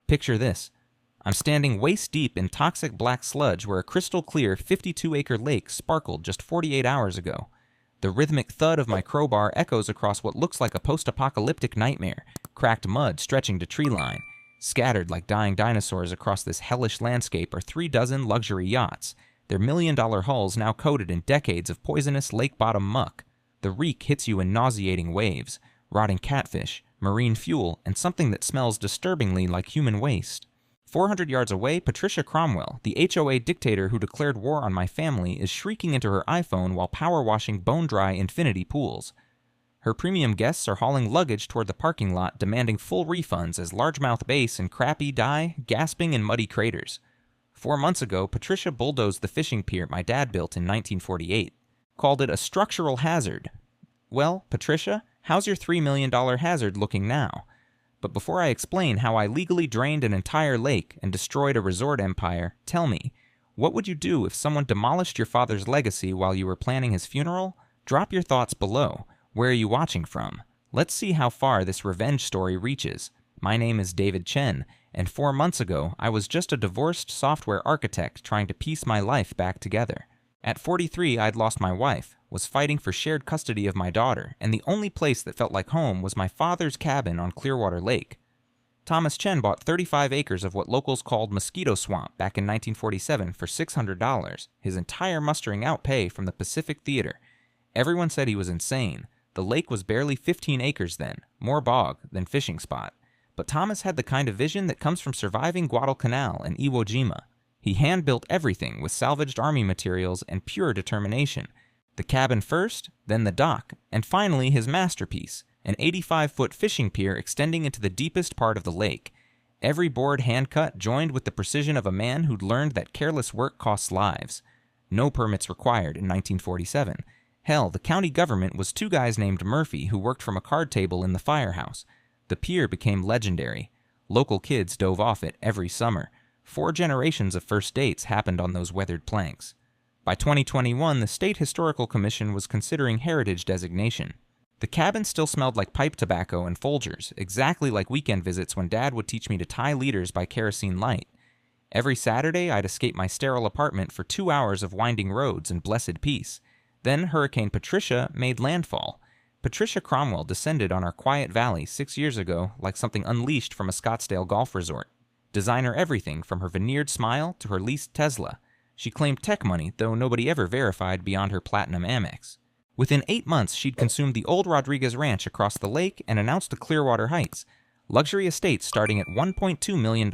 Picture this. I'm standing waist-deep in toxic black sludge where a crystal-clear 52-acre lake sparkled just 48 hours ago. The rhythmic thud of my crowbar echoes across what looks like a post-apocalyptic nightmare, cracked mud stretching to tree line. Scattered like dying dinosaurs across this hellish landscape are 36 luxury yachts, their million-dollar hulls now coated in decades of poisonous lake-bottom muck. The reek hits you in nauseating waves, rotting catfish, marine fuel, and something that smells disturbingly like human waste. 400 yards away, Patricia Cromwell, the HOA dictator who declared war on my family, is shrieking into her iPhone while power washing bone-dry infinity pools. Her premium guests are hauling luggage toward the parking lot, demanding full refunds as largemouth bass and crappie die, gasping in muddy craters. 4 months ago, Patricia bulldozed the fishing pier my dad built in 1948. Called it a structural hazard. Well, Patricia, how's your $3 million hazard looking now? But before I explain how I legally drained an entire lake and destroyed a resort empire, tell me, what would you do if someone demolished your father's legacy while you were planning his funeral? Drop your thoughts below. Where are you watching from? Let's see how far this revenge story reaches. My name is David Chen, and 4 months ago, I was just a divorced software architect trying to piece my life back together. At 43, I'd lost my wife, was fighting for shared custody of my daughter, and the only place that felt like home was my father's cabin on Clearwater Lake. Thomas Chen bought 35 acres of what locals called mosquito swamp back in 1947 for $600, his entire mustering out pay from the Pacific Theater. Everyone said he was insane. The lake was barely 15 acres then, more bog than fishing spot. But Thomas had the kind of vision that comes from surviving Guadalcanal and Iwo Jima. He hand-built everything with salvaged army materials and pure determination. The cabin first, then the dock, and finally his masterpiece, an 85-foot fishing pier extending into the deepest part of the lake. Every board hand-cut joined with the precision of a man who'd learned that careless work costs lives. No permits required in 1947. Hell, the county government was 2 guys named Murphy who worked from a card table in the firehouse. The pier became legendary. Local kids dove off it every summer. 4 generations of first dates happened on those weathered planks. By 2021, the State Historical Commission was considering heritage designation. The cabin still smelled like pipe tobacco and Folgers, exactly like weekend visits when Dad would teach me to tie leaders by kerosene light. Every Saturday, I'd escape my sterile apartment for 2 hours of winding roads and blessed peace. Then Hurricane Patricia made landfall. Patricia Cromwell descended on our quiet valley 6 years ago like something unleashed from a Scottsdale golf resort. Designer everything from her veneered smile to her leased Tesla. She claimed tech money, though nobody ever verified beyond her platinum Amex. Within 8 months, she'd consumed the old Rodriguez Ranch across the lake and announced the Clearwater Heights, luxury estates starting at $1.2 million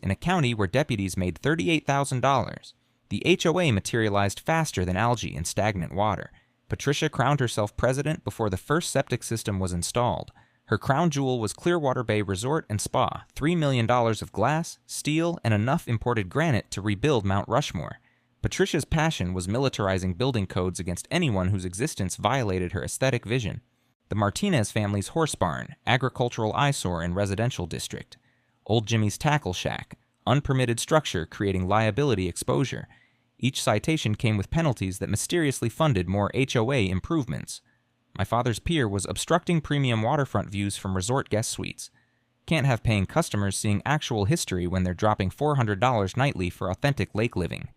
in a county where deputies made $38,000. The HOA materialized faster than algae in stagnant water. Patricia crowned herself president before the first septic system was installed. Her crown jewel was Clearwater Bay Resort and Spa, $3 million of glass, steel, and enough imported granite to rebuild Mount Rushmore. Patricia's passion was militarizing building codes against anyone whose existence violated her aesthetic vision. The Martinez family's horse barn, agricultural eyesore in residential district. Old Jimmy's tackle shack, unpermitted structure creating liability exposure. Each citation came with penalties that mysteriously funded more HOA improvements. My father's pier was obstructing premium waterfront views from resort guest suites. Can't have paying customers seeing actual history when they're dropping $400 nightly for authentic lake living.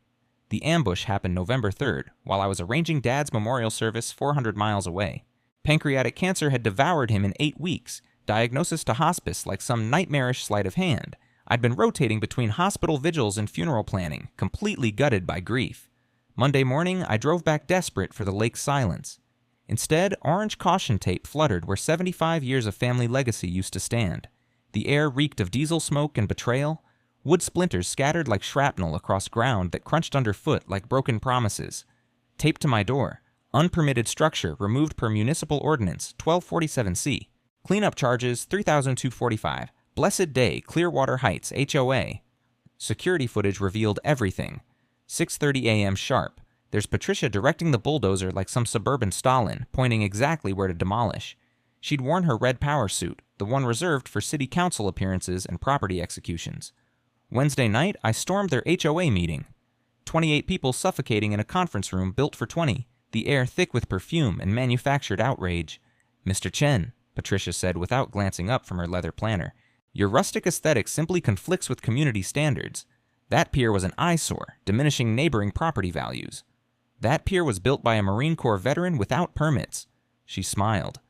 The ambush happened November 3rd, while I was arranging Dad's memorial service 400 miles away. Pancreatic cancer had devoured him in 8 weeks, diagnosis to hospice like some nightmarish sleight of hand. I'd been rotating between hospital vigils and funeral planning, completely gutted by grief. Monday morning, I drove back desperate for the lake's silence. Instead, orange caution tape fluttered where 75 years of family legacy used to stand. The air reeked of diesel smoke and betrayal. Wood splinters scattered like shrapnel across ground that crunched underfoot like broken promises. Taped to my door. Unpermitted structure removed per municipal ordinance 1247C. Cleanup charges $3,245. Blessed day, Clearwater Heights, HOA. Security footage revealed everything. 6:30 a.m. sharp. There's Patricia directing the bulldozer like some suburban Stalin, pointing exactly where to demolish. She'd worn her red power suit, the one reserved for city council appearances and property executions. Wednesday night, I stormed their HOA meeting. 28 people suffocating in a conference room built for 20, the air thick with perfume and manufactured outrage. "Mr. Chen," Patricia said without glancing up from her leather planner, Your rustic aesthetic simply conflicts with community standards. That pier was an eyesore, diminishing neighboring property values. That pier was built by a Marine Corps veteran without permits. She smiled.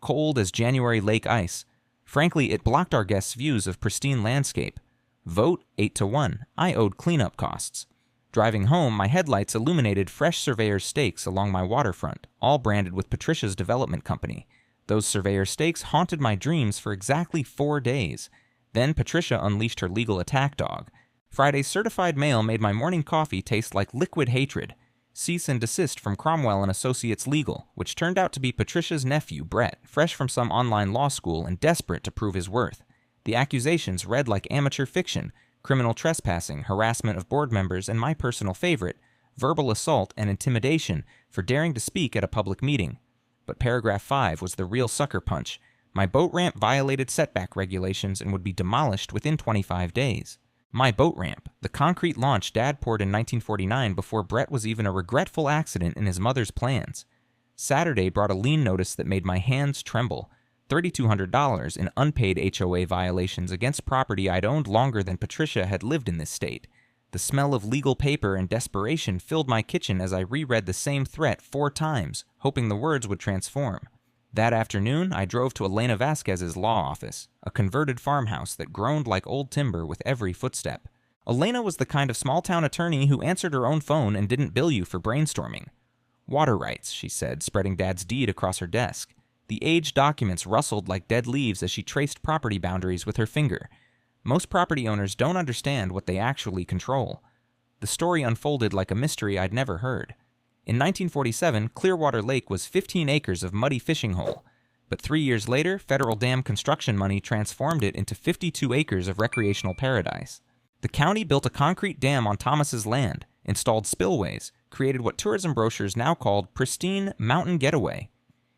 Cold as January lake ice. Frankly, it blocked our guests' views of pristine landscape. Vote 8-1. I owed cleanup costs. Driving home, my headlights illuminated fresh surveyor's stakes along my waterfront, all branded with Patricia's development company. Those surveyor stakes haunted my dreams for exactly 4 days. Then Patricia unleashed her legal attack dog. Friday's certified mail made my morning coffee taste like liquid hatred. Cease and desist from Cromwell and Associates Legal, which turned out to be Patricia's nephew, Brett, fresh from some online law school and desperate to prove his worth. The accusations read like amateur fiction: criminal trespassing, harassment of board members, and my personal favorite, verbal assault and intimidation for daring to speak at a public meeting. But paragraph 5 was the real sucker punch. My boat ramp violated setback regulations and would be demolished within 25 days. My boat ramp, the concrete launch Dad poured in 1949 before Brett was even a regretful accident in his mother's plans. Saturday brought a lien notice that made my hands tremble. $3,200 in unpaid HOA violations against property I'd owned longer than Patricia had lived in this state. The smell of legal paper and desperation filled my kitchen as I reread the same threat 4 times, hoping the words would transform. That afternoon, I drove to Elena Vasquez's law office, a converted farmhouse that groaned like old timber with every footstep. Elena was the kind of small-town attorney who answered her own phone and didn't bill you for brainstorming. Water rights, she said, spreading Dad's deed across her desk. The aged documents rustled like dead leaves as she traced property boundaries with her finger. Most property owners don't understand what they actually control. The story unfolded like a mystery I'd never heard. In 1947, Clearwater Lake was 15 acres of muddy fishing hole, but 3 years later, federal dam construction money transformed it into 52 acres of recreational paradise. The county built a concrete dam on Thomas's land, installed spillways, created what tourism brochures now called pristine mountain getaway.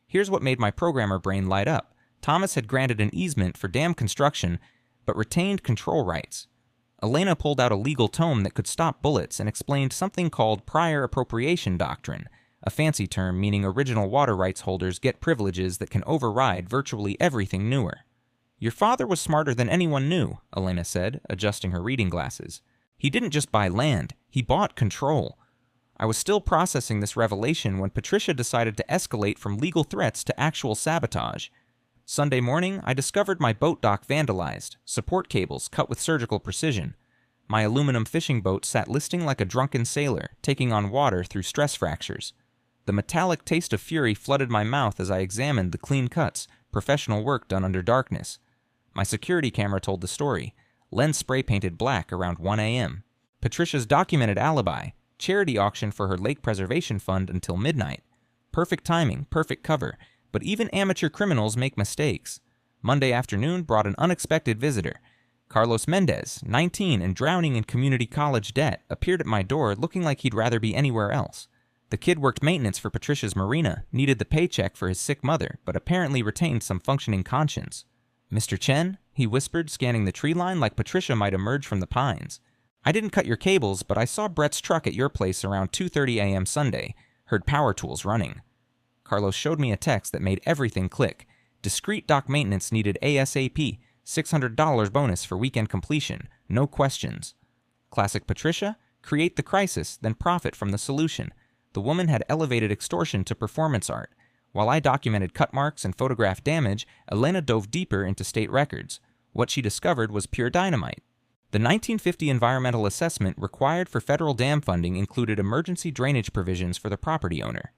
Here's what made my programmer brain light up. Thomas had granted an easement for dam construction, but retained control rights. Elena pulled out a legal tome that could stop bullets and explained something called prior appropriation doctrine, a fancy term meaning original water rights holders get privileges that can override virtually everything newer. Your father was smarter than anyone knew, Elena said, adjusting her reading glasses. He didn't just buy land, he bought control. I was still processing this revelation when Patricia decided to escalate from legal threats to actual sabotage. Sunday morning, I discovered my boat dock vandalized, support cables cut with surgical precision. My aluminum fishing boat sat listing like a drunken sailor, taking on water through stress fractures. The metallic taste of fury flooded my mouth as I examined the clean cuts, professional work done under darkness. My security camera told the story. Lens spray painted black around 1 a.m. Patricia's documented alibi, charity auction for her lake preservation fund until midnight. Perfect timing, perfect cover. But even amateur criminals make mistakes. Monday afternoon brought an unexpected visitor. Carlos Mendez, 19 and drowning in community college debt, appeared at my door looking like he'd rather be anywhere else. The kid worked maintenance for Patricia's marina, needed the paycheck for his sick mother, but apparently retained some functioning conscience. "Mr. Chen?" he whispered, scanning the tree line like Patricia might emerge from the pines. "I didn't cut your cables, but I saw Brett's truck at your place around 2:30 a.m. Sunday. Heard power tools running." Carlos showed me a text that made everything click. Discreet dock maintenance needed ASAP, $600 bonus for weekend completion, no questions. Classic Patricia, create the crisis, then profit from the solution. The woman had elevated extortion to performance art. While I documented cut marks and photographed damage, Elena dove deeper into state records. What she discovered was pure dynamite. The 1950 environmental assessment required for federal dam funding included emergency drainage provisions for the property owner.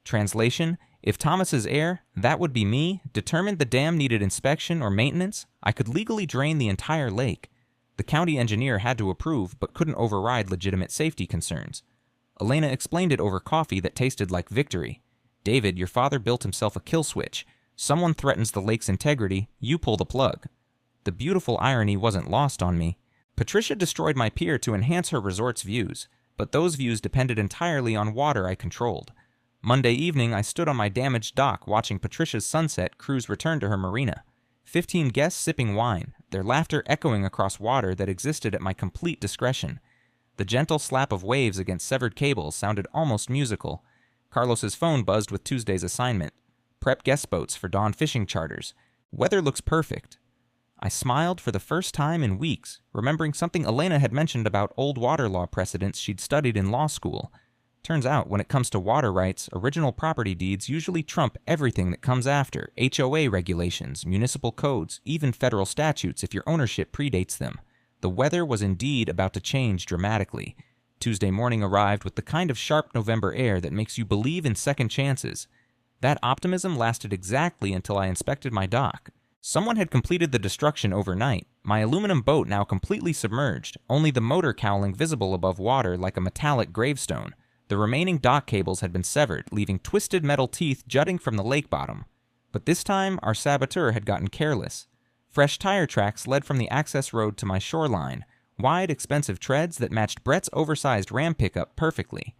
Translation: if Thomas's heir, that would be me, determined the dam needed inspection or maintenance, I could legally drain the entire lake. The county engineer had to approve, but couldn't override legitimate safety concerns. Elena explained it over coffee that tasted like victory. "David, your father built himself a kill switch. Someone threatens the lake's integrity, you pull the plug." The beautiful irony wasn't lost on me. Patricia destroyed my pier to enhance her resort's views, but those views depended entirely on water I controlled. Monday evening, I stood on my damaged dock watching Patricia's sunset cruise return to her marina. 15 guests sipping wine, their laughter echoing across water that existed at my complete discretion. The gentle slap of waves against severed cables sounded almost musical. Carlos's phone buzzed with Tuesday's assignment. Prep guest boats for dawn fishing charters. Weather looks perfect. I smiled for the first time in weeks, remembering something Elena had mentioned about old water law precedents she'd studied in law school. Turns out, when it comes to water rights, original property deeds usually trump everything that comes after: HOA regulations, municipal codes, even federal statutes if your ownership predates them. The weather was indeed about to change dramatically. Tuesday morning arrived with the kind of sharp November air that makes you believe in second chances. That optimism lasted exactly until I inspected my dock. Someone had completed the destruction overnight, my aluminum boat now completely submerged, only the motor cowling visible above water like a metallic gravestone. The remaining dock cables had been severed, leaving twisted metal teeth jutting from the lake bottom. But this time, our saboteur had gotten careless. Fresh tire tracks led from the access road to my shoreline, wide, expensive treads that matched Brett's oversized Ram pickup perfectly.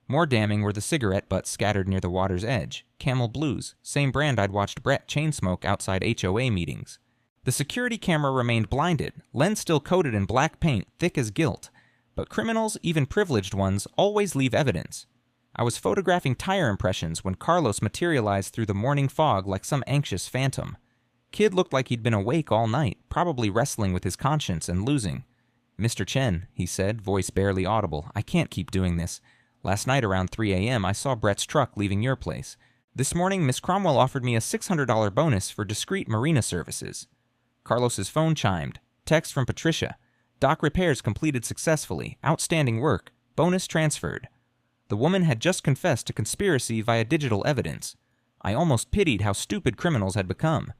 More damning were the cigarette butts scattered near the water's edge, Camel Blues, same brand I'd watched Brett chain smoke outside HOA meetings. The security camera remained blinded, lens still coated in black paint thick as guilt. But criminals, even privileged ones, always leave evidence. I was photographing tire impressions when Carlos materialized through the morning fog like some anxious phantom. Kid looked like he'd been awake all night, probably wrestling with his conscience and losing. "Mr. Chen," he said, voice barely audible, "I can't keep doing this. Last night around 3 a.m. I saw Brett's truck leaving your place. This morning, Miss Cromwell offered me a $600 bonus for discreet marina services." Carlos's phone chimed. Text from Patricia. "Dock repairs completed successfully. Outstanding work. Bonus transferred." The woman had just confessed to conspiracy via digital evidence. I almost pitied how stupid criminals had become.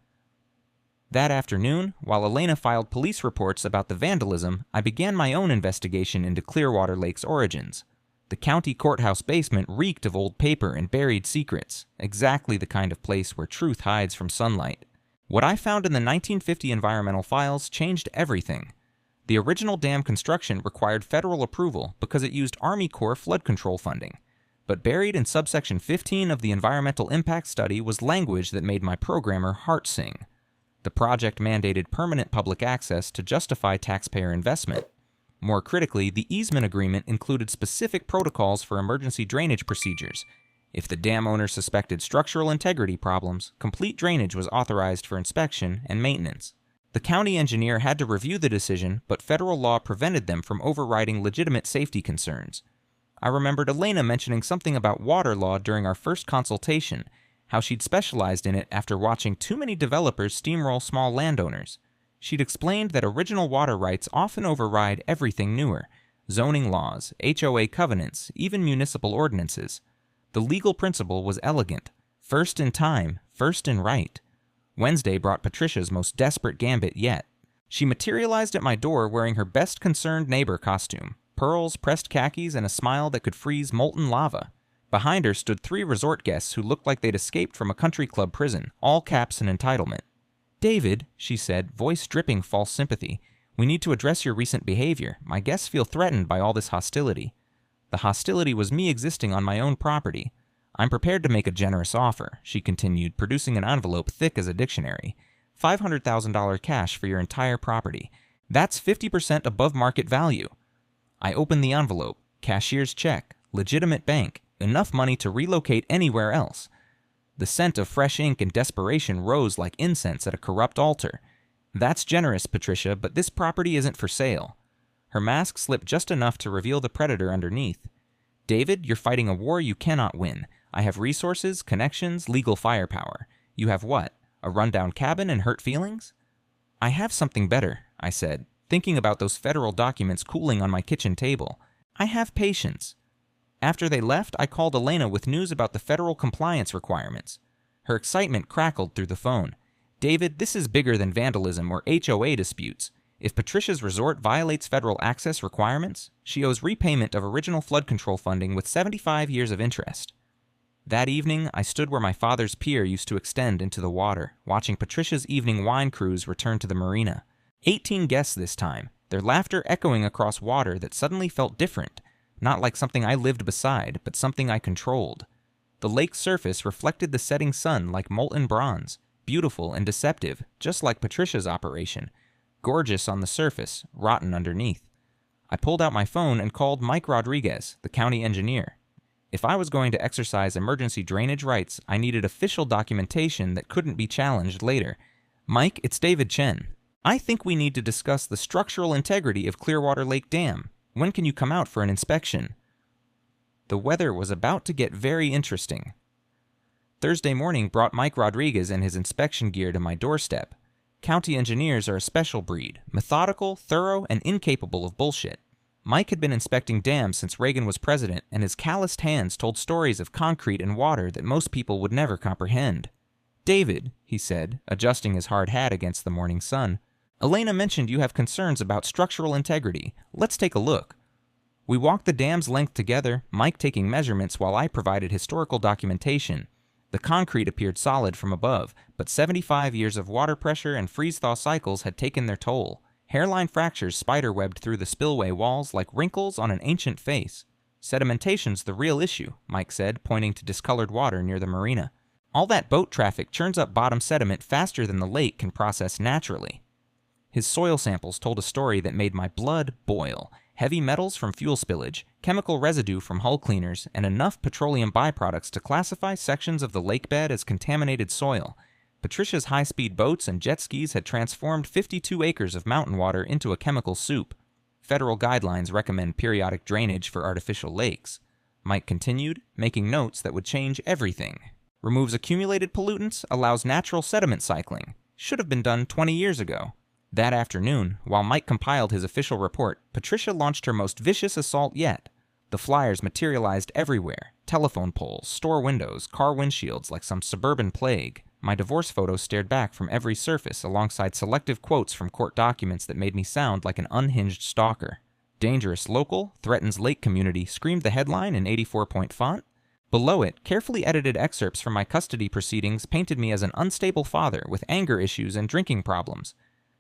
That afternoon, while Elena filed police reports about the vandalism, I began my own investigation into Clearwater Lake's origins. The county courthouse basement reeked of old paper and buried secrets, exactly the kind of place where truth hides from sunlight. What I found in the 1950 environmental files changed everything. The original dam construction required federal approval because it used Army Corps flood control funding. But buried in subsection 15 of the environmental impact study was language that made my programmer heart sing. The project mandated permanent public access to justify taxpayer investment. More critically, the easement agreement included specific protocols for emergency drainage procedures. If the dam owner suspected structural integrity problems, complete drainage was authorized for inspection and maintenance. The county engineer had to review the decision, but federal law prevented them from overriding legitimate safety concerns. I remembered Elena mentioning something about water law during our first consultation, how she'd specialized in it after watching too many developers steamroll small landowners. She'd explained that original water rights often override everything newer: zoning laws, HOA covenants, even municipal ordinances. The legal principle was elegant: first in time, first in right. Wednesday brought Patricia's most desperate gambit yet. She materialized at my door wearing her best concerned neighbor costume: pearls, pressed khakis, and a smile that could freeze molten lava. Behind her stood 3 resort guests who looked like they'd escaped from a country club prison, all caps and entitlement. "David," she said, voice dripping false sympathy, "we need to address your recent behavior. My guests feel threatened by all this hostility." The hostility was me existing on my own property. "I'm prepared to make a generous offer," she continued, producing an envelope thick as a dictionary. $500,000 cash for your entire property. That's 50% above market value." I opened the envelope. Cashier's check. Legitimate bank. Enough money to relocate anywhere else. The scent of fresh ink and desperation rose like incense at a corrupt altar. "That's generous, Patricia, but this property isn't for sale." Her mask slipped just enough to reveal the predator underneath. "David, you're fighting a war you cannot win. I have resources, connections, legal firepower. You have what? A rundown cabin and hurt feelings?" "I have something better," I said, thinking about those federal documents cooling on my kitchen table. "I have patience." After they left, I called Elena with news about the federal compliance requirements. Her excitement crackled through the phone. "David, this is bigger than vandalism or HOA disputes. If Patricia's resort violates federal access requirements, she owes repayment of original flood control funding with 75 years of interest." That evening, I stood where my father's pier used to extend into the water, watching Patricia's evening wine cruise return to the marina. 18 guests this time, their laughter echoing across water that suddenly felt different. Not like something I lived beside, but something I controlled. The lake's surface reflected the setting sun like molten bronze, beautiful and deceptive, just like Patricia's operation. Gorgeous on the surface, rotten underneath. I pulled out my phone and called Mike Rodriguez, the county engineer. If I was going to exercise emergency drainage rights, I needed official documentation that couldn't be challenged later. "Mike, it's David Chen." I think we need to discuss the structural integrity of Clearwater Lake Dam. When can you come out for an inspection? The weather was about to get very interesting. Thursday morning brought Mike Rodriguez and his inspection gear to my doorstep. County engineers are a special breed, methodical, thorough, and incapable of bullshit. Mike had been inspecting dams since Reagan was president, and his calloused hands told stories of concrete and water that most people would never comprehend. "David," he said, adjusting his hard hat against the morning sun, "Elena mentioned you have concerns about structural integrity. Let's take a look." We walked the dam's length together, Mike taking measurements while I provided historical documentation. The concrete appeared solid from above, but 75 years of water pressure and freeze-thaw cycles had taken their toll. Hairline fractures spiderwebbed through the spillway walls like wrinkles on an ancient face. "Sedimentation's the real issue," Mike said, pointing to discolored water near the marina. "All that boat traffic churns up bottom sediment faster than the lake can process naturally." His soil samples told a story that made my blood boil. Heavy metals from fuel spillage, chemical residue from hull cleaners, and enough petroleum byproducts to classify sections of the lake bed as contaminated soil. Patricia's high-speed boats and jet skis had transformed 52 acres of mountain water into a chemical soup. Federal guidelines recommend periodic drainage for artificial lakes. Mike continued, making notes that would change everything. "Removes accumulated pollutants, allows natural sediment cycling. Should have been done 20 years ago." That afternoon, while Mike compiled his official report, Patricia launched her most vicious assault yet. The flyers materialized everywhere: telephone poles, store windows, car windshields, like some suburban plague. My divorce photos stared back from every surface alongside selective quotes from court documents that made me sound like an unhinged stalker. "Dangerous local, threatens lake community," screamed the headline in 84-point font. Below it, carefully edited excerpts from my custody proceedings painted me as an unstable father with anger issues and drinking problems.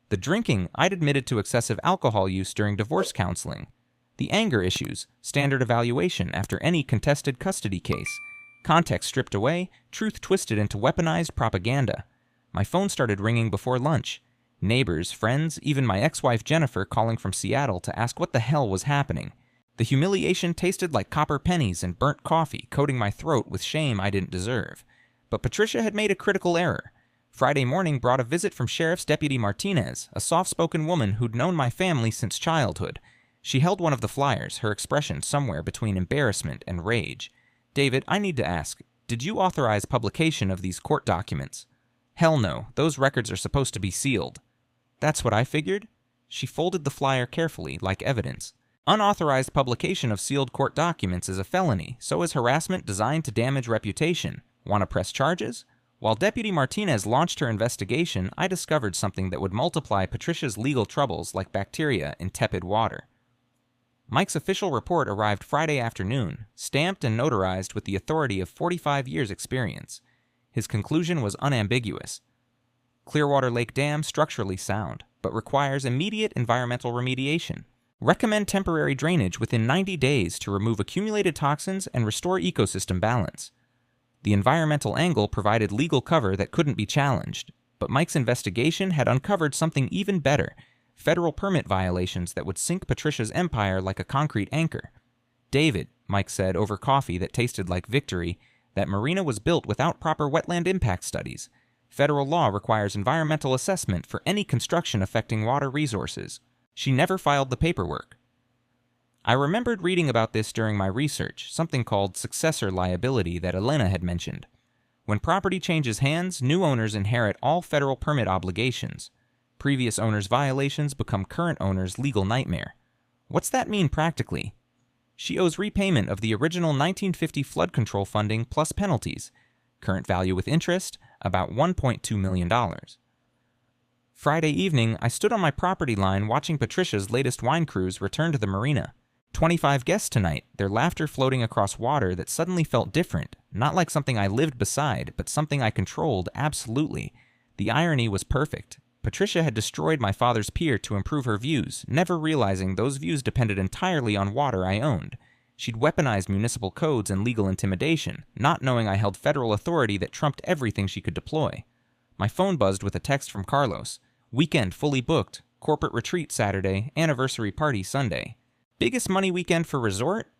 The drinking, I'd admitted to excessive alcohol use during divorce counseling. The anger issues, standard evaluation after any contested custody case. Context stripped away, truth twisted into weaponized propaganda. My phone started ringing before lunch. Neighbors, friends, even my ex-wife Jennifer calling from Seattle to ask what the hell was happening. The humiliation tasted like copper pennies and burnt coffee, coating my throat with shame I didn't deserve. But Patricia had made a critical error. Friday morning brought a visit from Sheriff's Deputy Martinez, a soft-spoken woman who'd known my family since childhood. She held one of the flyers, her expression somewhere between embarrassment and rage. "David, I need to ask, did you authorize publication of these court documents?" "Hell no, those records are supposed to be sealed." "That's what I figured." She folded the flyer carefully, like evidence. "Unauthorized publication of sealed court documents is a felony, so is harassment designed to damage reputation. Want to press charges?" While Deputy Martinez launched her investigation, I discovered something that would multiply Patricia's legal troubles like bacteria in tepid water. Mike's official report arrived Friday afternoon, stamped and notarized with the authority of 45 years' experience. His conclusion was unambiguous. Clearwater Lake Dam structurally sound, but requires immediate environmental remediation. Recommend temporary drainage within 90 days to remove accumulated toxins and restore ecosystem balance. The environmental angle provided legal cover that couldn't be challenged, but Mike's investigation had uncovered something even better: federal permit violations that would sink Patricia's empire like a concrete anchor. "David," Mike said over coffee that tasted like victory, "that marina was built without proper wetland impact studies. Federal law requires environmental assessment for any construction affecting water resources." She never filed the paperwork. I remembered reading about this during my research, something called successor liability that Elena had mentioned. When property changes hands, new owners inherit all federal permit obligations. Previous owners' violations become current owners' legal nightmare. What's that mean practically? She owes repayment of the original 1950 flood control funding plus penalties. Current value with interest, about $1.2 million. Friday evening, I stood on my property line watching Patricia's latest wine cruise return to the marina. 25 guests tonight, their laughter floating across water that suddenly felt different, not like something I lived beside, but something I controlled absolutely. The irony was perfect. Patricia had destroyed my father's pier to improve her views, never realizing those views depended entirely on water I owned. She'd weaponized municipal codes and legal intimidation, not knowing I held federal authority that trumped everything she could deploy. My phone buzzed with a text from Carlos. "Weekend fully booked. Corporate retreat Saturday, anniversary party Sunday. Biggest money weekend for resort?"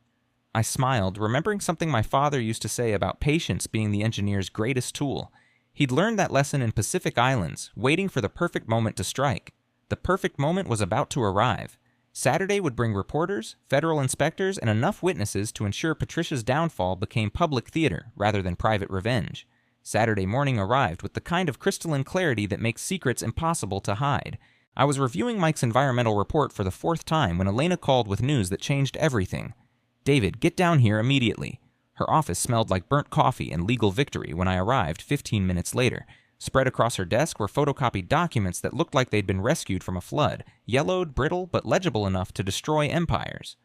I smiled, remembering something my father used to say about patience being the engineer's greatest tool. He'd learned that lesson in Pacific Islands, waiting for the perfect moment to strike. The perfect moment was about to arrive. Saturday would bring reporters, federal inspectors, and enough witnesses to ensure Patricia's downfall became public theater rather than private revenge. Saturday morning arrived with the kind of crystalline clarity that makes secrets impossible to hide. I was reviewing Mike's environmental report for the 4th time when Elena called with news that changed everything. "David, get down here immediately." Her office smelled like burnt coffee and legal victory when I arrived 15 minutes later. Spread across her desk were photocopied documents that looked like they'd been rescued from a flood, yellowed, brittle, but legible enough to destroy empires.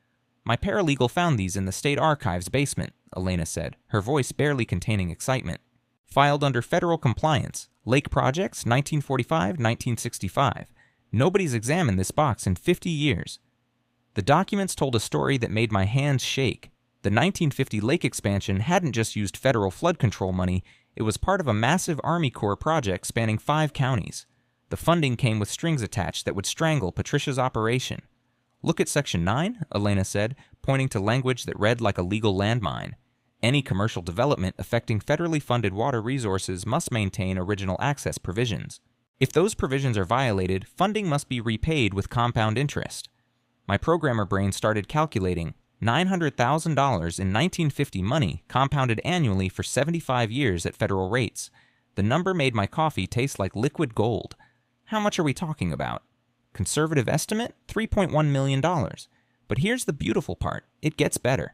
"My paralegal found these in the state archives basement," Elena said, her voice barely containing excitement. "Filed under federal compliance. Lake Projects, 1945-1965. Nobody's examined this box in 50 years. The documents told a story that made my hands shake. The 1950 lake expansion hadn't just used federal flood control money, it was part of a massive Army Corps project spanning 5 counties. The funding came with strings attached that would strangle Patricia's operation. "Look at Section 9, Elena said, pointing to language that read like a legal landmine. "Any commercial development affecting federally funded water resources must maintain original access provisions. If those provisions are violated, funding must be repaid with compound interest." My programmer brain started calculating. $900,000 in 1950 money compounded annually for 75 years at federal rates. The number made my coffee taste like liquid gold. How much are we talking about? Conservative estimate? $3.1 million. But here's the beautiful part. It gets better.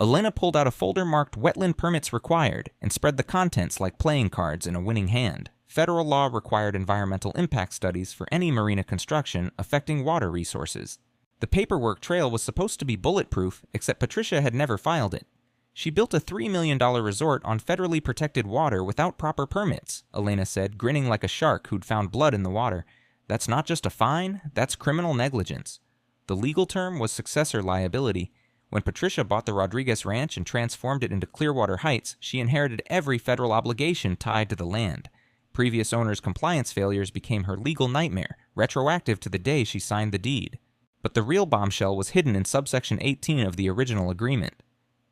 Elena pulled out a folder marked "Wetland Permits Required" and spread the contents like playing cards in a winning hand. Federal law required environmental impact studies for any marina construction affecting water resources. The paperwork trail was supposed to be bulletproof, except Patricia had never filed it. "She built a $3 million resort on federally protected water without proper permits," Elena said, grinning like a shark who'd found blood in the water. "That's not just a fine, that's criminal negligence." The legal term was successor liability. When Patricia bought the Rodriguez Ranch and transformed it into Clearwater Heights, she inherited every federal obligation tied to the land. Previous owners' compliance failures became her legal nightmare, retroactive to the day she signed the deed. But the real bombshell was hidden in subsection 18 of the original agreement.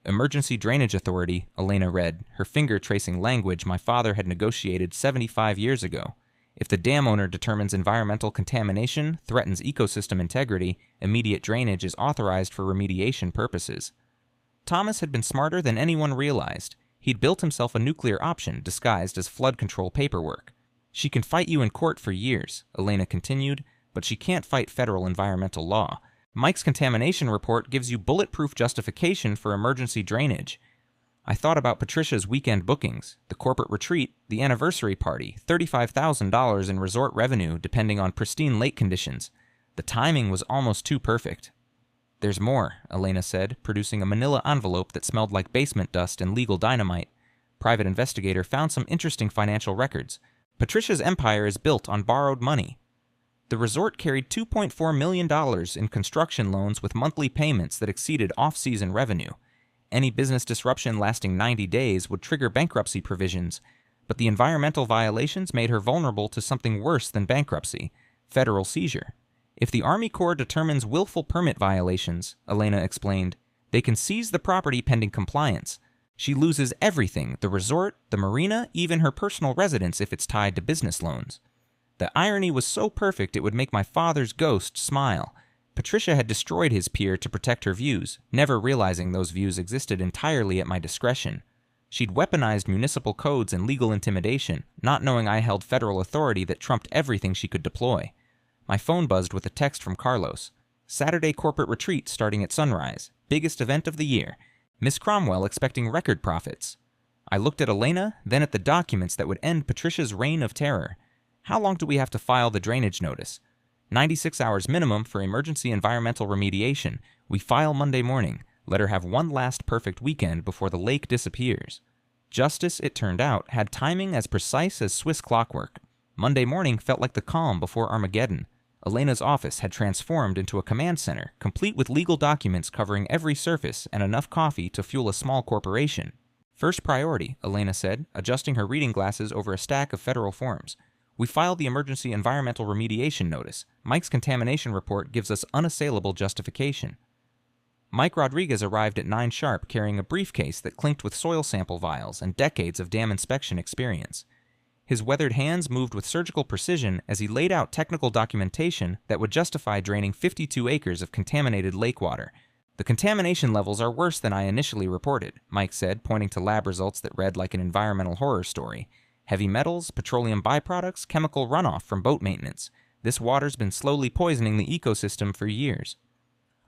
"Emergency Drainage Authority," Elena read, her finger tracing language my father had negotiated 75 years ago. "If the dam owner determines environmental contamination threatens ecosystem integrity, immediate drainage is authorized for remediation purposes." Thomas had been smarter than anyone realized. He'd built himself a nuclear option disguised as flood control paperwork. "She can fight you in court for years," Elena continued, "but she can't fight federal environmental law. Mike's contamination report gives you bulletproof justification for emergency drainage." I thought about Patricia's weekend bookings, the corporate retreat, the anniversary party, $35,000 in resort revenue depending on pristine lake conditions. The timing was almost too perfect. "There's more," Elena said, producing a manila envelope that smelled like basement dust and legal dynamite. Private investigator found some interesting financial records. Patricia's empire is built on borrowed money. The resort carried $2.4 million in construction loans with monthly payments that exceeded off-season revenue. Any business disruption lasting 90 days would trigger bankruptcy provisions, but the environmental violations made her vulnerable to something worse than bankruptcy: federal seizure. "If the Army Corps determines willful permit violations," Elena explained, "they can seize the property pending compliance. She loses everything: the resort, the marina, even her personal residence if it's tied to business loans." The irony was so perfect it would make my father's ghost smile. Patricia had destroyed his pier to protect her views, never realizing those views existed entirely at my discretion. She'd weaponized municipal codes and legal intimidation, not knowing I held federal authority that trumped everything she could deploy. My phone buzzed with a text from Carlos. "Saturday corporate retreat starting at sunrise. Biggest event of the year. Miss Cromwell expecting record profits." I looked at Elena, then at the documents that would end Patricia's reign of terror. "How long do we have to file the drainage notice?" 96 hours minimum for emergency environmental remediation. We file Monday morning. Let her have one last perfect weekend before the lake disappears." Justice, it turned out, had timing as precise as Swiss clockwork. Monday morning felt like the calm before Armageddon. Elena's office had transformed into a command center, complete with legal documents covering every surface and enough coffee to fuel a small corporation. "First priority," Elena said, adjusting her reading glasses over a stack of federal forms. "We filed the emergency environmental remediation notice. Mike's contamination report gives us unassailable justification." Mike Rodriguez arrived at 9 sharp carrying a briefcase that clinked with soil sample vials and decades of dam inspection experience. His weathered hands moved with surgical precision as he laid out technical documentation that would justify draining 52 acres of contaminated lake water. "The contamination levels are worse than I initially reported," Mike said, pointing to lab results that read like an environmental horror story. "Heavy metals, petroleum byproducts, chemical runoff from boat maintenance. This water's been slowly poisoning the ecosystem for years."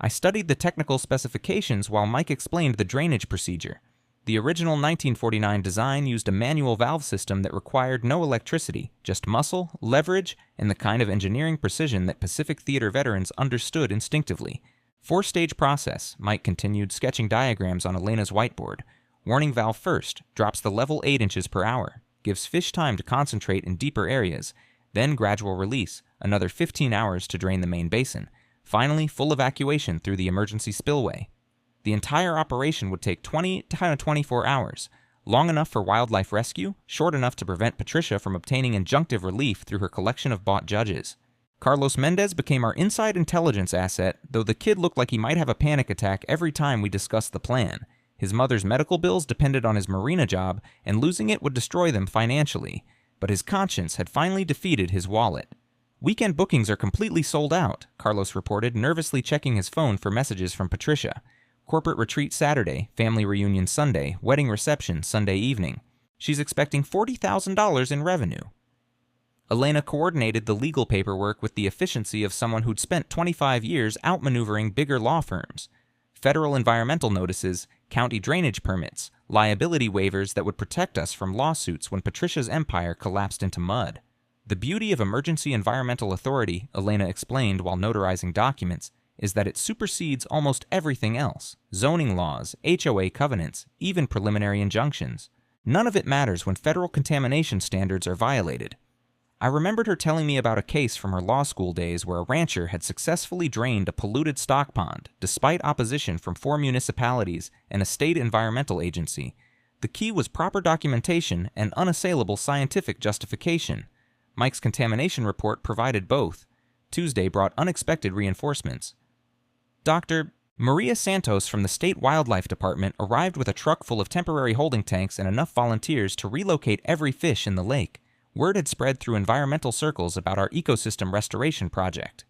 I studied the technical specifications while Mike explained the drainage procedure. The original 1949 design used a manual valve system that required no electricity, just muscle, leverage, and the kind of engineering precision that Pacific Theater veterans understood instinctively. Four-stage process, Mike continued, sketching diagrams on Elena's whiteboard. Warning valve first, drops the level 8 inches per hour, gives fish time to concentrate in deeper areas, then gradual release, another 15 hours to drain the main basin. Finally, full evacuation through the emergency spillway. The entire operation would take 20 to 24 hours, long enough for wildlife rescue, short enough to prevent Patricia from obtaining injunctive relief through her collection of bought judges. Carlos Mendez became our inside intelligence asset, though the kid looked like he might have a panic attack every time we discussed the plan. His mother's medical bills depended on his marina job, and losing it would destroy them financially, but his conscience had finally defeated his wallet. "Weekend bookings are completely sold out," Carlos reported, nervously checking his phone for messages from Patricia. "Corporate retreat Saturday, family reunion Sunday, wedding reception Sunday evening. She's expecting $40,000 in revenue." Elena coordinated the legal paperwork with the efficiency of someone who'd spent 25 years outmaneuvering bigger law firms. Federal environmental notices, county drainage permits, liability waivers that would protect us from lawsuits when Patricia's empire collapsed into mud. "The beauty of emergency environmental authority," Elena explained while notarizing documents, "is that it supersedes almost everything else. Zoning laws, HOA covenants, even preliminary injunctions. None of it matters when federal contamination standards are violated." I remembered her telling me about a case from her law school days where a rancher had successfully drained a polluted stock pond, despite opposition from 4 municipalities and a state environmental agency. The key was proper documentation and unassailable scientific justification. Mike's contamination report provided both. Tuesday brought unexpected reinforcements. Dr. Maria Santos from the State Wildlife Department arrived with a truck full of temporary holding tanks and enough volunteers to relocate every fish in the lake. Word had spread through environmental circles about our ecosystem restoration project.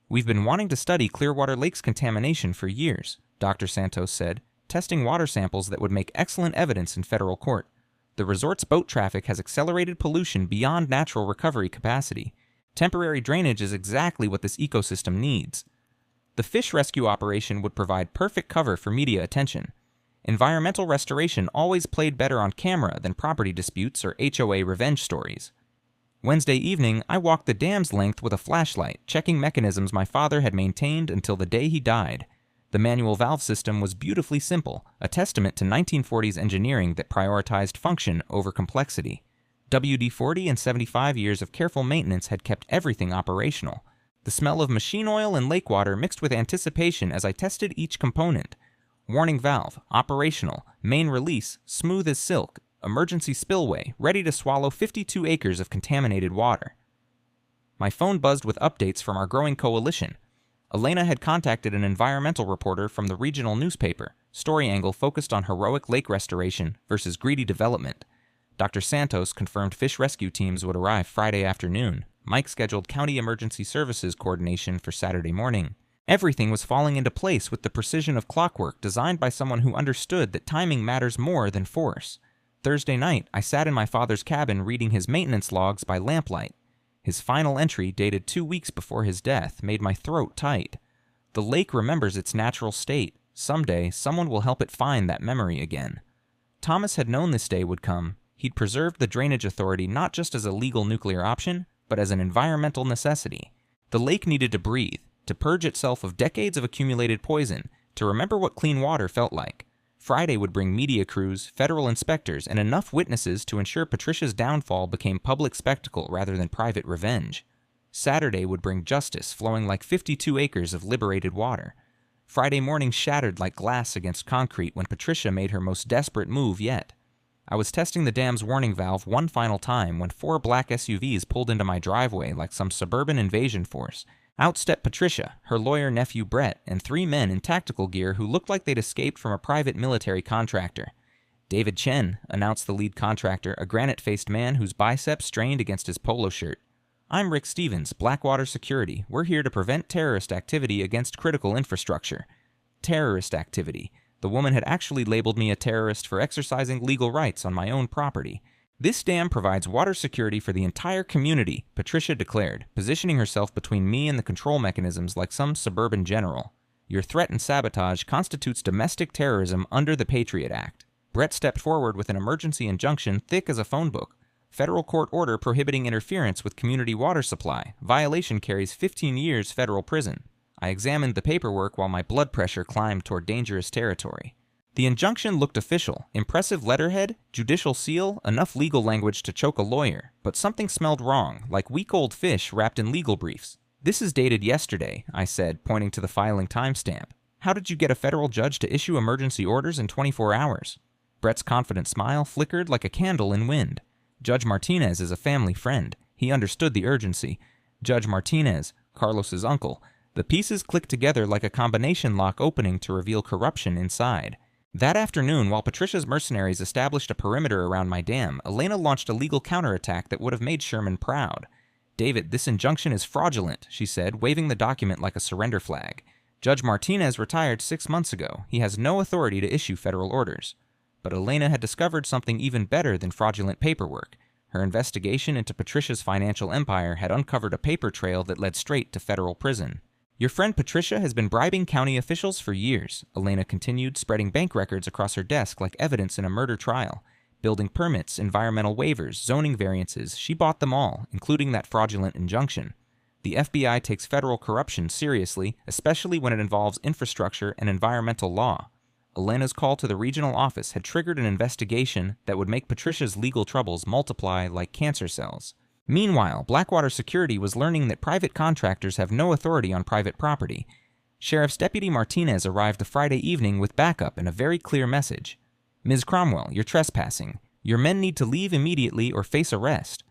"We've been wanting to study Clearwater Lake's contamination for years," Dr. Santos said, testing water samples that would make excellent evidence in federal court. "The resort's boat traffic has accelerated pollution beyond natural recovery capacity. Temporary drainage is exactly what this ecosystem needs." The fish rescue operation would provide perfect cover for media attention. Environmental restoration always played better on camera than property disputes or HOA revenge stories. Wednesday evening, I walked the dam's length with a flashlight, checking mechanisms my father had maintained until the day he died. The manual valve system was beautifully simple, a testament to 1940s engineering that prioritized function over complexity. WD-40 and 75 years of careful maintenance had kept everything operational. The smell of machine oil and lake water mixed with anticipation as I tested each component. Warning valve, operational, main release, smooth as silk, emergency spillway, ready to swallow 52 acres of contaminated water. My phone buzzed with updates from our growing coalition. Elena had contacted an environmental reporter from the regional newspaper. Story angle focused on heroic lake restoration versus greedy development. Dr. Santos confirmed fish rescue teams would arrive Friday afternoon. Mike scheduled county emergency services coordination for Saturday morning. Everything was falling into place with the precision of clockwork designed by someone who understood that timing matters more than force. Thursday night, I sat in my father's cabin reading his maintenance logs by lamplight. His final entry, dated 2 weeks before his death, made my throat tight. The lake remembers its natural state. Someday, someone will help it find that memory again. Thomas had known this day would come. He'd preserved the drainage authority not just as a legal nuclear option, but as an environmental necessity. The lake needed to breathe, to purge itself of decades of accumulated poison, to remember what clean water felt like. Friday would bring media crews, federal inspectors, and enough witnesses to ensure Patricia's downfall became public spectacle rather than private revenge. Saturday would bring justice flowing like 52 acres of liberated water. Friday morning shattered like glass against concrete when Patricia made her most desperate move yet. I was testing the dam's warning valve one final time when 4 black SUVs pulled into my driveway like some suburban invasion force. Out stepped Patricia, her lawyer nephew Brett, and 3 men in tactical gear who looked like they'd escaped from a private military contractor. David Chen, announced the lead contractor, a granite-faced man whose biceps strained against his polo shirt. I'm Rick Stevens, Blackwater Security. We're here to prevent terrorist activity against critical infrastructure. Terrorist activity. The woman had actually labeled me a terrorist for exercising legal rights on my own property. This dam provides water security for the entire community, Patricia declared, positioning herself between me and the control mechanisms like some suburban general. Your threat and sabotage constitutes domestic terrorism under the Patriot Act. Brett stepped forward with an emergency injunction thick as a phone book. Federal court order prohibiting interference with community water supply. Violation carries 15 years federal prison. I examined the paperwork while my blood pressure climbed toward dangerous territory. The injunction looked official. Impressive letterhead, judicial seal, enough legal language to choke a lawyer. But something smelled wrong, like week-old fish wrapped in legal briefs. This is dated yesterday, I said, pointing to the filing timestamp. How did you get a federal judge to issue emergency orders in 24 hours? Brett's confident smile flickered like a candle in wind. Judge Martinez is a family friend. He understood the urgency. Judge Martinez, Carlos's uncle. The pieces clicked together like a combination lock opening to reveal corruption inside. That afternoon, while Patricia's mercenaries established a perimeter around my dam, Elena launched a legal counterattack that would have made Sherman proud. David, this injunction is fraudulent, she said, waving the document like a surrender flag. Judge Martinez retired 6 months ago. He has no authority to issue federal orders. But Elena had discovered something even better than fraudulent paperwork. Her investigation into Patricia's financial empire had uncovered a paper trail that led straight to federal prison. Your friend Patricia has been bribing county officials for years, Elena continued, spreading bank records across her desk like evidence in a murder trial. Building permits, environmental waivers, zoning variances, she bought them all, including that fraudulent injunction. The FBI takes federal corruption seriously, especially when it involves infrastructure and environmental law. Elena's call to the regional office had triggered an investigation that would make Patricia's legal troubles multiply like cancer cells. Meanwhile, Blackwater Security was learning that private contractors have no authority on private property. Sheriff's Deputy Martinez arrived the Friday evening with backup and a very clear message. Ms. Cromwell, you're trespassing. Your men need to leave immediately or face arrest.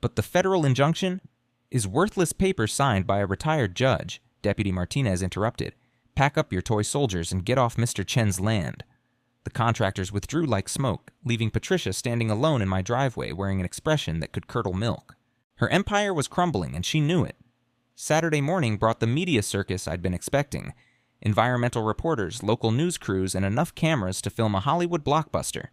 But the federal injunction is worthless paper signed by a retired judge, Deputy Martinez interrupted. Pack up your toy soldiers and get off Mr. Chen's land. The contractors withdrew like smoke, leaving Patricia standing alone in my driveway wearing an expression that could curdle milk. Her empire was crumbling, and she knew it. Saturday morning brought the media circus I'd been expecting. Environmental reporters, local news crews, and enough cameras to film a Hollywood blockbuster.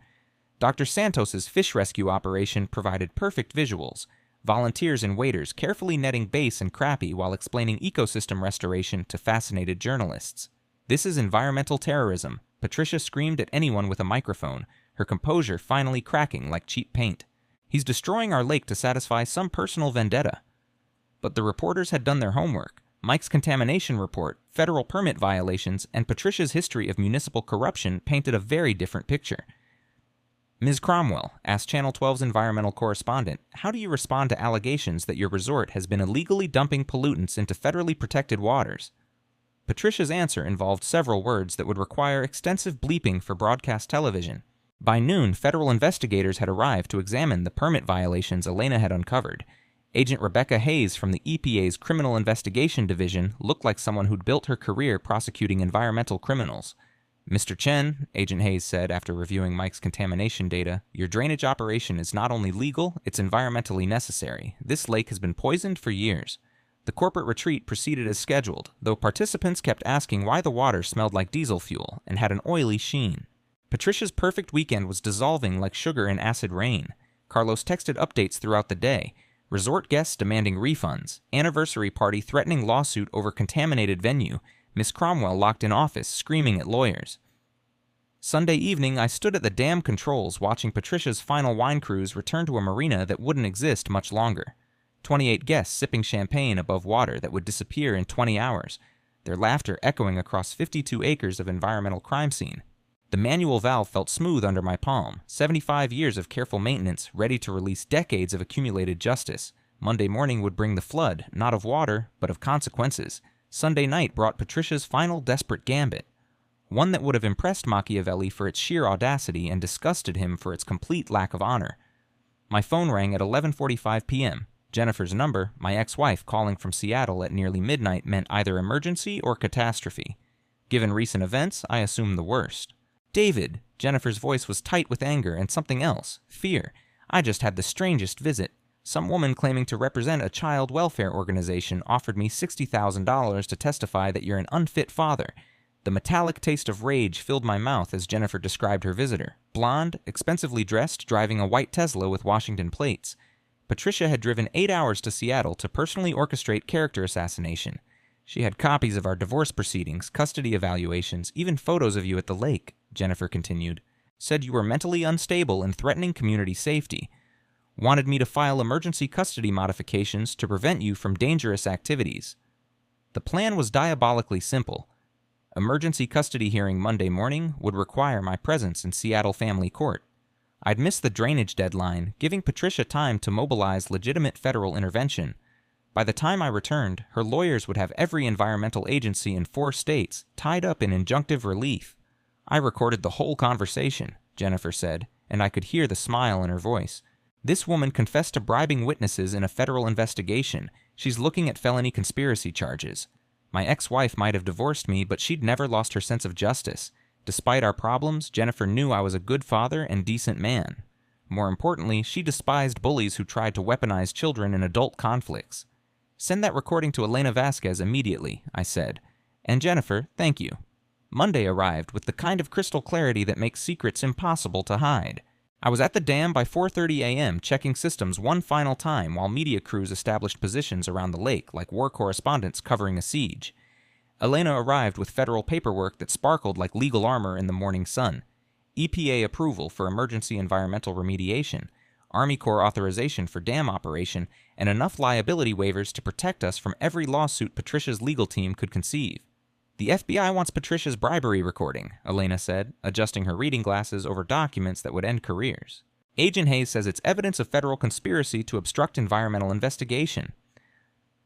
Dr. Santos's fish rescue operation provided perfect visuals. Volunteers and waiters carefully netting bass and crappie while explaining ecosystem restoration to fascinated journalists. This is environmental terrorism, Patricia screamed at anyone with a microphone, her composure finally cracking like cheap paint. He's destroying our lake to satisfy some personal vendetta. But the reporters had done their homework. Mike's contamination report, federal permit violations, and Patricia's history of municipal corruption painted a very different picture. Ms. Cromwell, asked Channel 12's environmental correspondent, how do you respond to allegations that your resort has been illegally dumping pollutants into federally protected waters? Patricia's answer involved several words that would require extensive bleeping for broadcast television. By noon, federal investigators had arrived to examine the permit violations Elena had uncovered. Agent Rebecca Hayes from the EPA's Criminal Investigation Division looked like someone who'd built her career prosecuting environmental criminals. Mr. Chen, Agent Hayes said after reviewing Mike's contamination data, your drainage operation is not only legal, it's environmentally necessary. This lake has been poisoned for years. The corporate retreat proceeded as scheduled, though participants kept asking why the water smelled like diesel fuel and had an oily sheen. Patricia's perfect weekend was dissolving like sugar in acid rain. Carlos texted updates throughout the day. Resort guests demanding refunds. Anniversary party threatening lawsuit over contaminated venue. Miss Cromwell locked in office, screaming at lawyers. Sunday evening, I stood at the dam controls watching Patricia's final wine cruise return to a marina that wouldn't exist much longer. 28 guests sipping champagne above water that would disappear in 20 hours, their laughter echoing across 52 acres of environmental crime scene. The manual valve felt smooth under my palm, 75 years of careful maintenance, ready to release decades of accumulated justice. Monday morning would bring the flood, not of water, but of consequences. Sunday night brought Patricia's final desperate gambit, one that would have impressed Machiavelli for its sheer audacity and disgusted him for its complete lack of honor. My phone rang at 11:45 p.m. Jennifer's number, my ex-wife calling from Seattle at nearly midnight, meant either emergency or catastrophe. Given recent events, I assumed the worst. David, Jennifer's voice was tight with anger and something else, fear. I just had the strangest visit. Some woman claiming to represent a child welfare organization offered me $60,000 to testify that you're an unfit father. The metallic taste of rage filled my mouth as Jennifer described her visitor. Blonde, expensively dressed, driving a white Tesla with Washington plates. Patricia had driven 8 hours to Seattle to personally orchestrate character assassination. She had copies of our divorce proceedings, custody evaluations, even photos of you at the lake, Jennifer continued. Said you were mentally unstable and threatening community safety. Wanted me to file emergency custody modifications to prevent you from dangerous activities. The plan was diabolically simple. Emergency custody hearing Monday morning would require my presence in Seattle Family Court. I'd missed the drainage deadline, giving Patricia time to mobilize legitimate federal intervention. By the time I returned, her lawyers would have every environmental agency in 4 states tied up in injunctive relief. I recorded the whole conversation, Jennifer said, and I could hear the smile in her voice. This woman confessed to bribing witnesses in a federal investigation. She's looking at felony conspiracy charges. My ex-wife might have divorced me, but she'd never lost her sense of justice. Despite our problems, Jennifer knew I was a good father and decent man. More importantly, she despised bullies who tried to weaponize children in adult conflicts. Send that recording to Elena Vasquez immediately, I said. And Jennifer, thank you. Monday arrived with the kind of crystal clarity that makes secrets impossible to hide. I was at the dam by 4:30 a.m. checking systems one final time while media crews established positions around the lake like war correspondents covering a siege. Elena arrived with federal paperwork that sparkled like legal armor in the morning sun. EPA approval for emergency environmental remediation, Army Corps authorization for dam operation, and enough liability waivers to protect us from every lawsuit Patricia's legal team could conceive. The FBI wants Patricia's bribery recording, Elena said, adjusting her reading glasses over documents that would end careers. Agent Hayes says it's evidence of federal conspiracy to obstruct environmental investigation.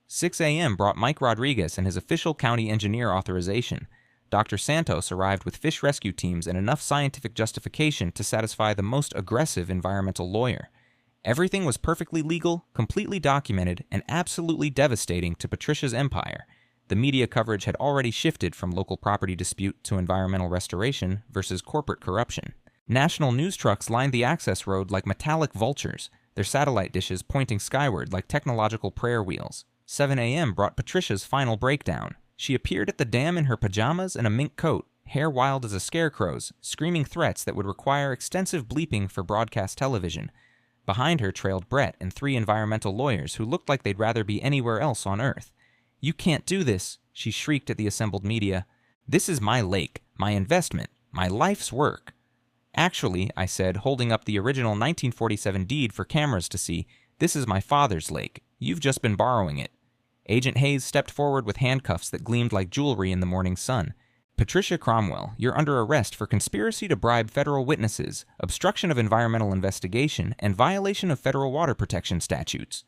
6 a.m. brought Mike Rodriguez and his official county engineer authorization. Dr. Santos arrived with fish rescue teams and enough scientific justification to satisfy the most aggressive environmental lawyer. Everything was perfectly legal, completely documented, and absolutely devastating to Patricia's empire. The media coverage had already shifted from local property dispute to environmental restoration versus corporate corruption. National news trucks lined the access road like metallic vultures, their satellite dishes pointing skyward like technological prayer wheels. 7 a.m. brought Patricia's final breakdown. She appeared at the dam in her pajamas and a mink coat, hair wild as a scarecrow's, screaming threats that would require extensive bleeping for broadcast television. Behind her trailed Brett and 3 environmental lawyers who looked like they'd rather be anywhere else on Earth. "You can't do this," she shrieked at the assembled media. "This is my lake, my investment, my life's work." "Actually," I said, holding up the original 1947 deed for cameras to see, "this is my father's lake. You've just been borrowing it." Agent Hayes stepped forward with handcuffs that gleamed like jewelry in the morning sun. "Patricia Cromwell, you're under arrest for conspiracy to bribe federal witnesses, obstruction of environmental investigation, and violation of federal water protection statutes."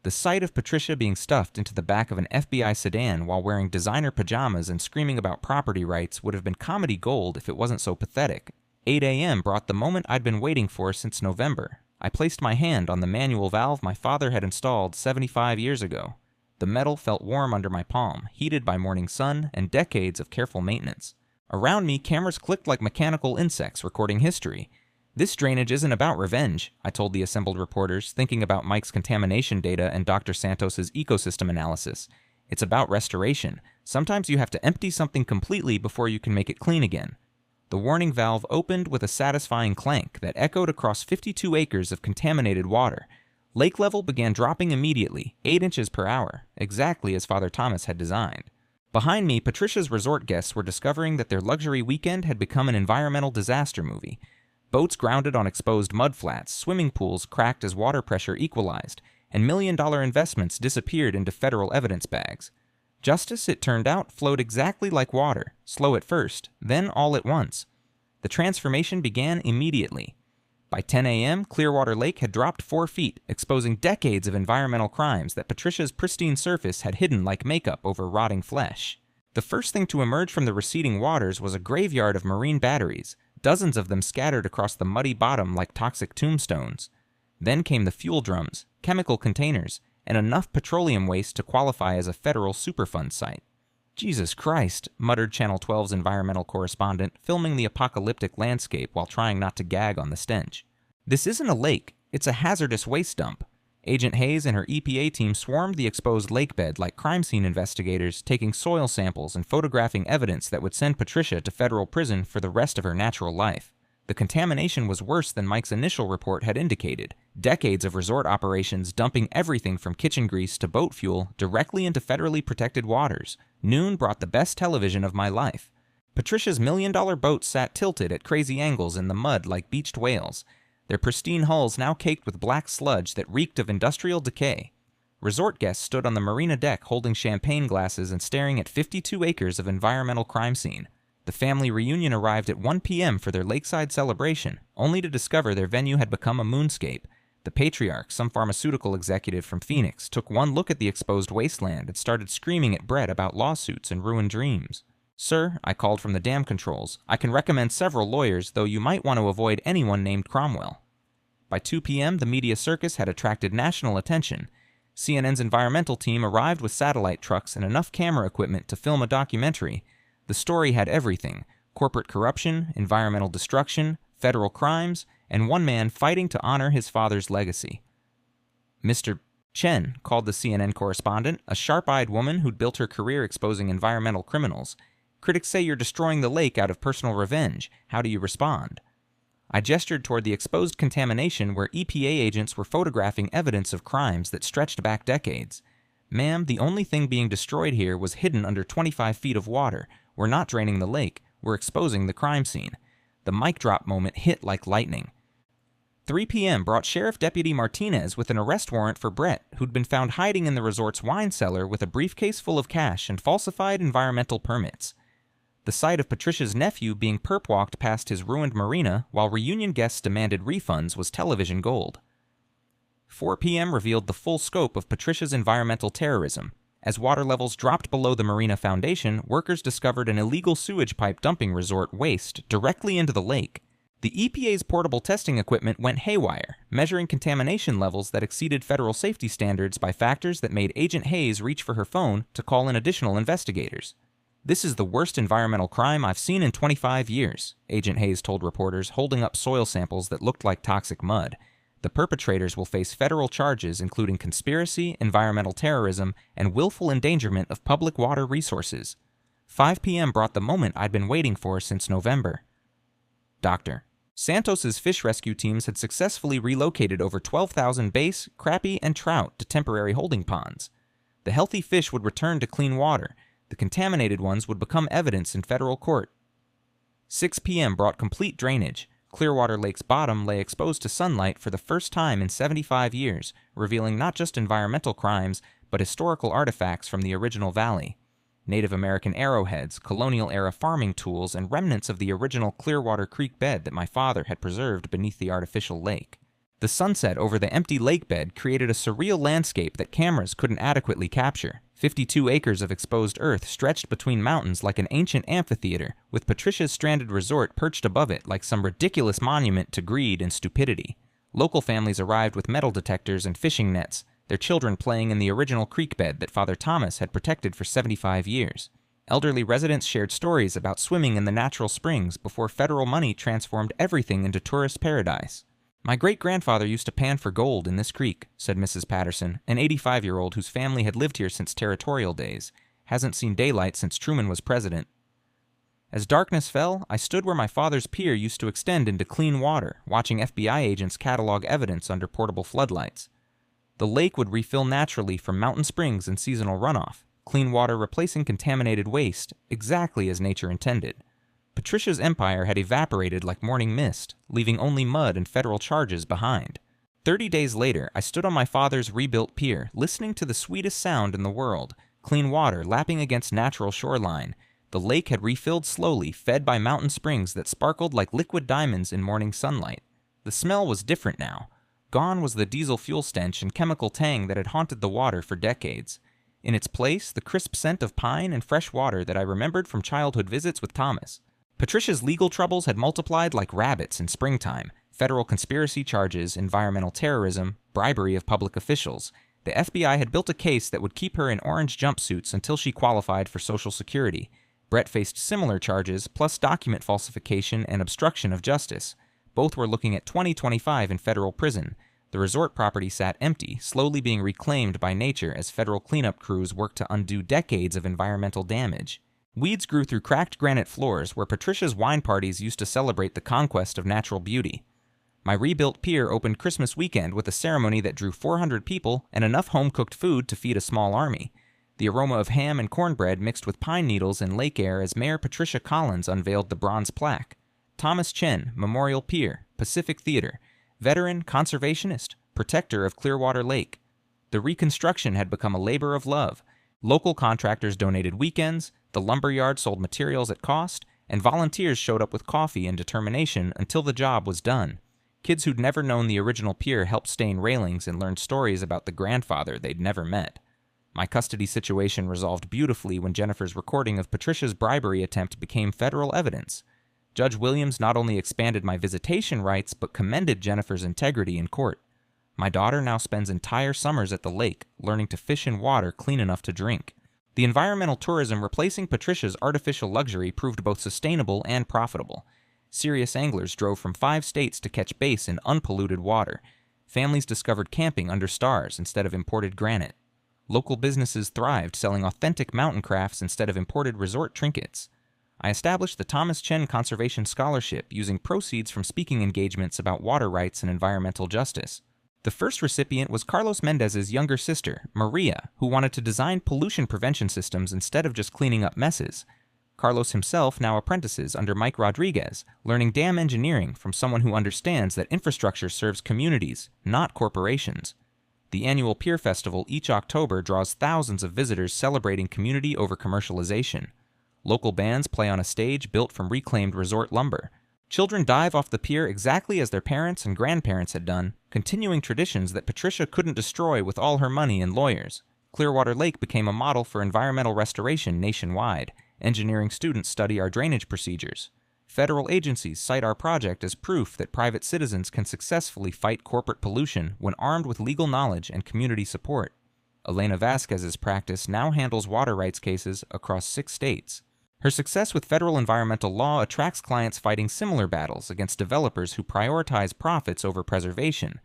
The sight of Patricia being stuffed into the back of an FBI sedan while wearing designer pajamas and screaming about property rights would have been comedy gold if it wasn't so pathetic. 8 a.m. brought the moment I'd been waiting for since November. I placed my hand on the manual valve my father had installed 75 years ago. The metal felt warm under my palm, heated by morning sun and decades of careful maintenance. Around me, cameras clicked like mechanical insects recording history. "This drainage isn't about revenge," I told the assembled reporters, thinking about Mike's contamination data and Dr. Santos's ecosystem analysis. "It's about restoration. Sometimes you have to empty something completely before you can make it clean again." The warning valve opened with a satisfying clank that echoed across 52 acres of contaminated water. Lake level began dropping immediately, 8 inches per hour, exactly as Father Thomas had designed. Behind me, Patricia's resort guests were discovering that their luxury weekend had become an environmental disaster movie. Boats grounded on exposed mudflats, swimming pools cracked as water pressure equalized, and million-dollar investments disappeared into federal evidence bags. Justice, it turned out, flowed exactly like water, slow at first, then all at once. The transformation began immediately. By 10 a.m., Clearwater Lake had dropped 4 feet, exposing decades of environmental crimes that Patricia's pristine surface had hidden like makeup over rotting flesh. The first thing to emerge from the receding waters was a graveyard of marine batteries, dozens of them scattered across the muddy bottom like toxic tombstones. Then came the fuel drums, chemical containers, and enough petroleum waste to qualify as a federal Superfund site. Jesus Christ, muttered Channel 12's environmental correspondent, filming the apocalyptic landscape while trying not to gag on the stench. This isn't a lake, it's a hazardous waste dump. Agent Hayes and her EPA team swarmed the exposed lake bed like crime scene investigators, taking soil samples and photographing evidence that would send Patricia to federal prison for the rest of her natural life. The contamination was worse than Mike's initial report had indicated. Decades of resort operations dumping everything from kitchen grease to boat fuel directly into federally protected waters. Noon brought the best television of my life. Patricia's million-dollar boats sat tilted at crazy angles in the mud like beached whales, their pristine hulls now caked with black sludge that reeked of industrial decay. Resort guests stood on the marina deck holding champagne glasses and staring at 52 acres of environmental crime scene. The family reunion arrived at 1 p.m. for their lakeside celebration, only to discover their venue had become a moonscape. The patriarch, some pharmaceutical executive from Phoenix, took one look at the exposed wasteland and started screaming at Brett about lawsuits and ruined dreams. "Sir," I called from the dam controls, "I can recommend several lawyers, though you might want to avoid anyone named Cromwell." By 2 p.m., the media circus had attracted national attention. CNN's environmental team arrived with satellite trucks and enough camera equipment to film a documentary. The story had everything: corporate corruption, environmental destruction, federal crimes, and one man fighting to honor his father's legacy. "Mr. Chen," called the CNN correspondent, a sharp-eyed woman who'd built her career exposing environmental criminals. "Critics say you're destroying the lake out of personal revenge. How do you respond?" I gestured toward the exposed contamination where EPA agents were photographing evidence of crimes that stretched back decades. "Ma'am, the only thing being destroyed here was hidden under 25 feet of water. We're not draining the lake. We're exposing the crime scene." The mic drop moment hit like lightning. 3 p.m. brought Sheriff Deputy Martinez with an arrest warrant for Brett, who'd been found hiding in the resort's wine cellar with a briefcase full of cash and falsified environmental permits. The sight of Patricia's nephew being perp-walked past his ruined marina while reunion guests demanded refunds was television gold. 4 p.m. revealed the full scope of Patricia's environmental terrorism. As water levels dropped below the marina foundation, workers discovered an illegal sewage pipe dumping resort waste directly into the lake. The EPA's portable testing equipment went haywire, measuring contamination levels that exceeded federal safety standards by factors that made Agent Hayes reach for her phone to call in additional investigators. "This is the worst environmental crime I've seen in 25 years, Agent Hayes told reporters, holding up soil samples that looked like toxic mud. The perpetrators will face federal charges including conspiracy, environmental terrorism, and willful endangerment of public water resources." 5 p.m. brought the moment I'd been waiting for since November. Doctor. Santos's fish rescue teams had successfully relocated over 12,000 bass, crappie, and trout to temporary holding ponds. The healthy fish would return to clean water. The contaminated ones would become evidence in federal court. 6 p.m. brought complete drainage. Clearwater Lake's bottom lay exposed to sunlight for the first time in 75 years, revealing not just environmental crimes, but historical artifacts from the original valley. Native American arrowheads, colonial-era farming tools, and remnants of the original Clearwater Creek bed that my father had preserved beneath the artificial lake. The sunset over the empty lake bed created a surreal landscape that cameras couldn't adequately capture. 52 acres of exposed earth stretched between mountains like an ancient amphitheater, with Patricia's stranded resort perched above it like some ridiculous monument to greed and stupidity. Local families arrived with metal detectors and fishing nets, their children playing in the original creek bed that Father Thomas had protected for 75 years. Elderly residents shared stories about swimming in the natural springs before federal money transformed everything into tourist paradise. "My great-grandfather used to pan for gold in this creek," said Mrs. Patterson, an 85-year-old whose family had lived here since territorial days. "Hasn't seen daylight since Truman was president." As darkness fell, I stood where my father's pier used to extend into clean water, watching FBI agents catalog evidence under portable floodlights. The lake would refill naturally from mountain springs and seasonal runoff, clean water replacing contaminated waste, exactly as nature intended. Patricia's empire had evaporated like morning mist, leaving only mud and federal charges behind. 30 days later, I stood on my father's rebuilt pier, listening to the sweetest sound in the world, clean water lapping against natural shoreline. The lake had refilled slowly, fed by mountain springs that sparkled like liquid diamonds in morning sunlight. The smell was different now. Gone was the diesel fuel stench and chemical tang that had haunted the water for decades. In its place, the crisp scent of pine and fresh water that I remembered from childhood visits with Thomas. Patricia's legal troubles had multiplied like rabbits in springtime. Federal conspiracy charges, environmental terrorism, bribery of public officials. The FBI had built a case that would keep her in orange jumpsuits until she qualified for Social Security. Brett faced similar charges, plus document falsification and obstruction of justice. Both were looking at 2025 in federal prison. The resort property sat empty, slowly being reclaimed by nature as federal cleanup crews worked to undo decades of environmental damage. Weeds grew through cracked granite floors where Patricia's wine parties used to celebrate the conquest of natural beauty. My rebuilt pier opened Christmas weekend with a ceremony that drew 400 people and enough home-cooked food to feed a small army. The aroma of ham and cornbread mixed with pine needles and lake air as Mayor Patricia Collins unveiled the bronze plaque. Thomas Chen, Memorial Pier, Pacific Theater, veteran, conservationist, protector of Clearwater Lake. The reconstruction had become a labor of love. Local contractors donated weekends, the lumberyard sold materials at cost, and volunteers showed up with coffee and determination until the job was done. Kids who'd never known the original pier helped stain railings and learned stories about the grandfather they'd never met. My custody situation resolved beautifully when Jennifer's recording of Patricia's bribery attempt became federal evidence. Judge Williams not only expanded my visitation rights, but commended Jennifer's integrity in court. My daughter now spends entire summers at the lake, learning to fish in water clean enough to drink. The environmental tourism replacing Patricia's artificial luxury proved both sustainable and profitable. Serious anglers drove from 5 states to catch bass in unpolluted water. Families discovered camping under stars instead of imported granite. Local businesses thrived, selling authentic mountain crafts instead of imported resort trinkets. I established the Thomas Chen Conservation Scholarship using proceeds from speaking engagements about water rights and environmental justice. The first recipient was Carlos Mendez's younger sister, Maria, who wanted to design pollution prevention systems instead of just cleaning up messes. Carlos himself now apprentices under Mike Rodriguez, learning dam engineering from someone who understands that infrastructure serves communities, not corporations. The annual Pier Festival each October draws thousands of visitors celebrating community over commercialization. Local bands play on a stage built from reclaimed resort lumber. Children dive off the pier exactly as their parents and grandparents had done, continuing traditions that Patricia couldn't destroy with all her money and lawyers. Clearwater Lake became a model for environmental restoration nationwide. Engineering students study our drainage procedures. Federal agencies cite our project as proof that private citizens can successfully fight corporate pollution when armed with legal knowledge and community support. Elena Vasquez's practice now handles water rights cases across 6 states. Her success with federal environmental law attracts clients fighting similar battles against developers who prioritize profits over preservation.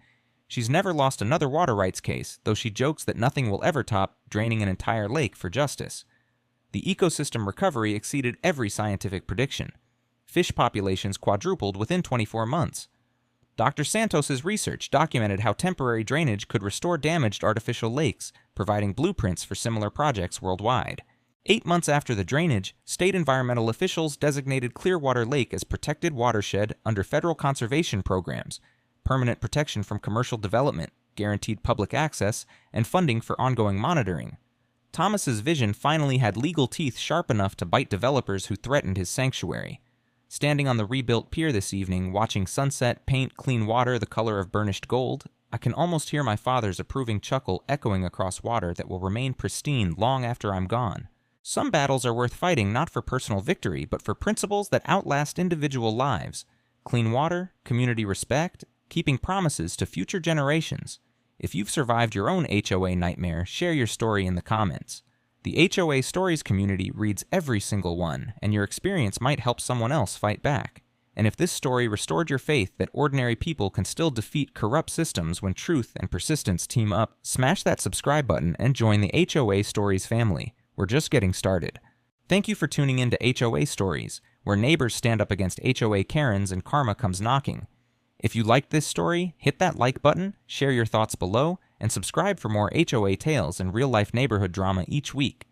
She's never lost another water rights case, though she jokes that nothing will ever top draining an entire lake for justice. The ecosystem recovery exceeded every scientific prediction. Fish populations quadrupled within 24 months. Dr. Santos's research documented how temporary drainage could restore damaged artificial lakes, providing blueprints for similar projects worldwide. 8 months after the drainage, state environmental officials designated Clearwater Lake as protected watershed under federal conservation programs, permanent protection from commercial development, guaranteed public access, and funding for ongoing monitoring. Thomas's vision finally had legal teeth sharp enough to bite developers who threatened his sanctuary. Standing on the rebuilt pier this evening, watching sunset paint clean water the color of burnished gold, I can almost hear my father's approving chuckle echoing across water that will remain pristine long after I'm gone. Some battles are worth fighting not for personal victory, but for principles that outlast individual lives. Clean water, community respect, keeping promises to future generations. If you've survived your own HOA nightmare, share your story in the comments. The HOA Stories community reads every single one, and your experience might help someone else fight back. And if this story restored your faith that ordinary people can still defeat corrupt systems when truth and persistence team up, smash that subscribe button and join the HOA Stories family. We're just getting started. Thank you for tuning in to HOA Stories, where neighbors stand up against HOA Karens and karma comes knocking. If you liked this story, hit that like button, share your thoughts below, and subscribe for more HOA tales and real-life neighborhood drama each week.